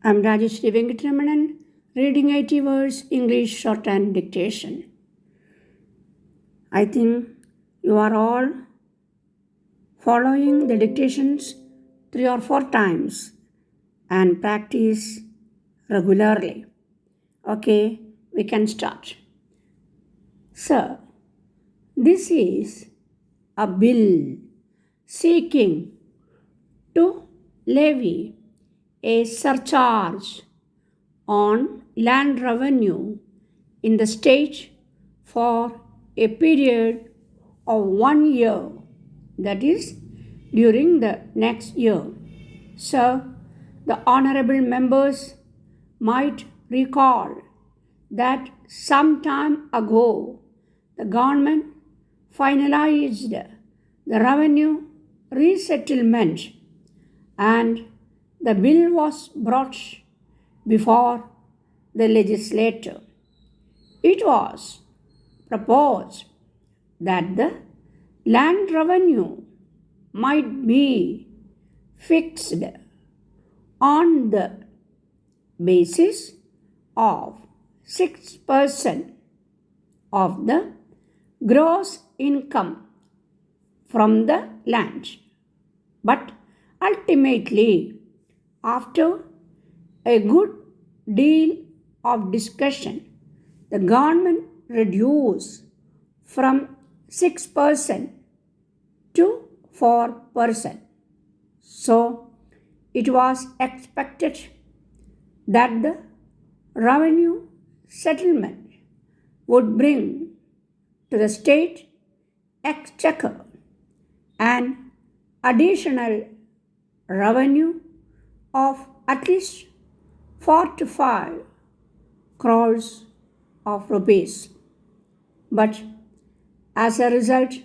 I'm Rajeshri Venkatramanan, reading 80 words English shorthand dictation. I think you are all following the dictations 3 or 4 times and practice regularly. Okay, we can start. Sir, this is a bill seeking to levy a surcharge on land revenue in the state for a period of 1 year, that is, during the next year. So, the honorable members might recall that some time ago the government finalized the revenue resettlement and the bill was brought before the legislature. It was proposed that the land revenue might be fixed on the basis of 6% of the gross income from the land. But ultimately, after a good deal of discussion, the government reduced from 6% to 4%. So, it was expected that the revenue settlement would bring to the state exchequer an additional revenue of at least 4 to 5 crores of rupees. But as a result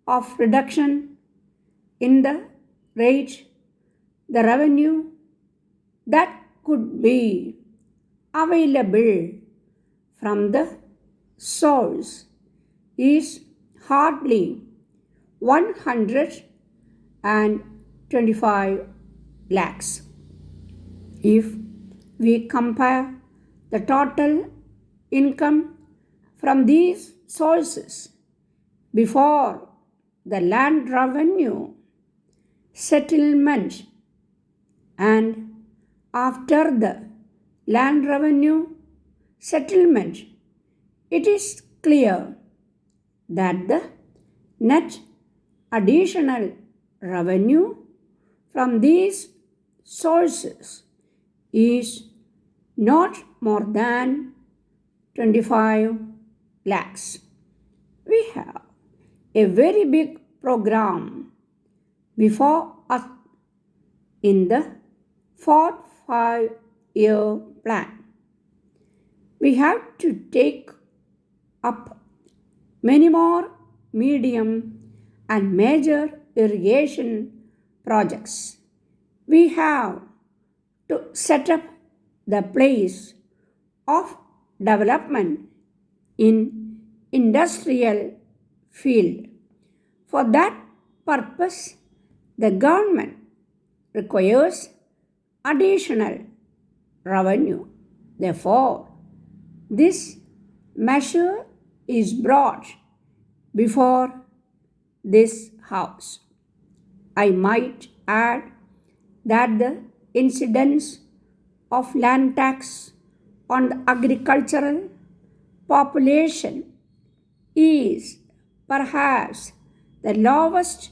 of reduction in the rate, the revenue that could be available from the source is hardly 125 lakhs. If we compare the total income from these sources before the land revenue settlement and after the land revenue settlement, it is clear that the net additional revenue from these sources is not more than 25 lakhs. We have a very big program before us in the fourth 5-year plan. We have to take up many more medium and major irrigation projects. We have to set up the place of development in industrial field. For that purpose, the government requires additional revenue. Therefore, this measure is brought before this House. I might add that the incidence of land tax on the agricultural population is perhaps the lowest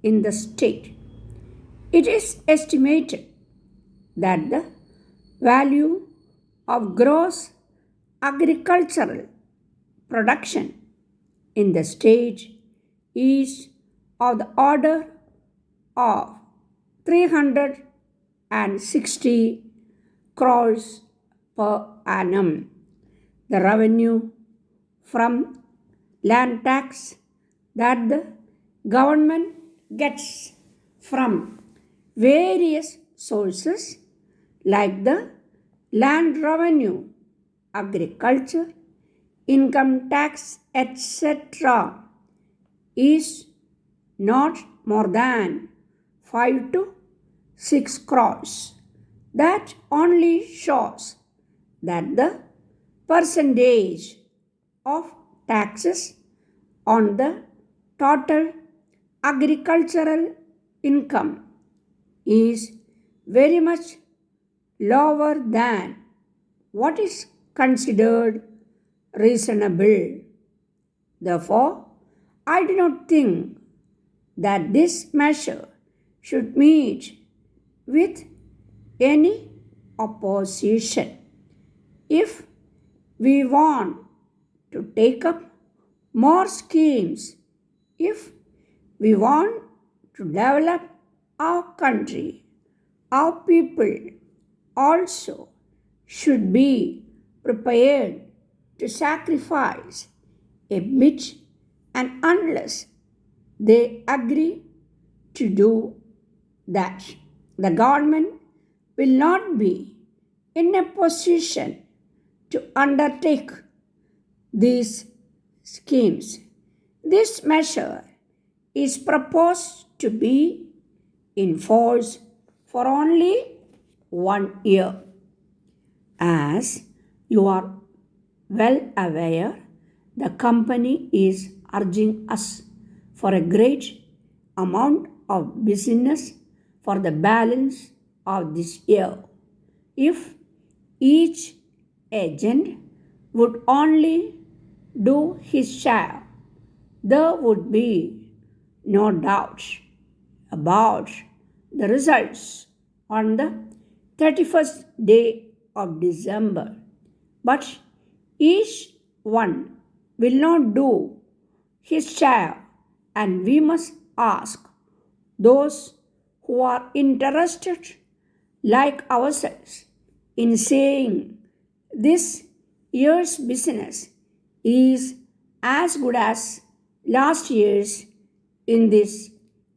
in the state. It is estimated that the value of gross agricultural production in the state is of the order of 360 crores per annum. The revenue from land tax that the government gets from various sources like the land revenue, agriculture, income tax, etc. is not more than 5 to 6 crores. That only shows that the percentage of taxes on the total agricultural income is very much lower than what is considered reasonable. Therefore, I do not think that this measure should meet with any opposition. If we want to take up more schemes, if we want to develop our country, our people also should be prepared to sacrifice a bit, and unless they agree to do that, the government will not be in a position to undertake these schemes. This measure is proposed to be in force for only 1 year. As you are well aware, the company is urging us for a great amount of business for the balance of this year. If each agent would only do his share, there would be no doubt about the results on the 31st day of December. But each one will not do his share, and we must ask those who are interested, like ourselves, in saying this year's business is as good as last year's in this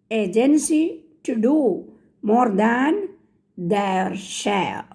agency to do more than their share.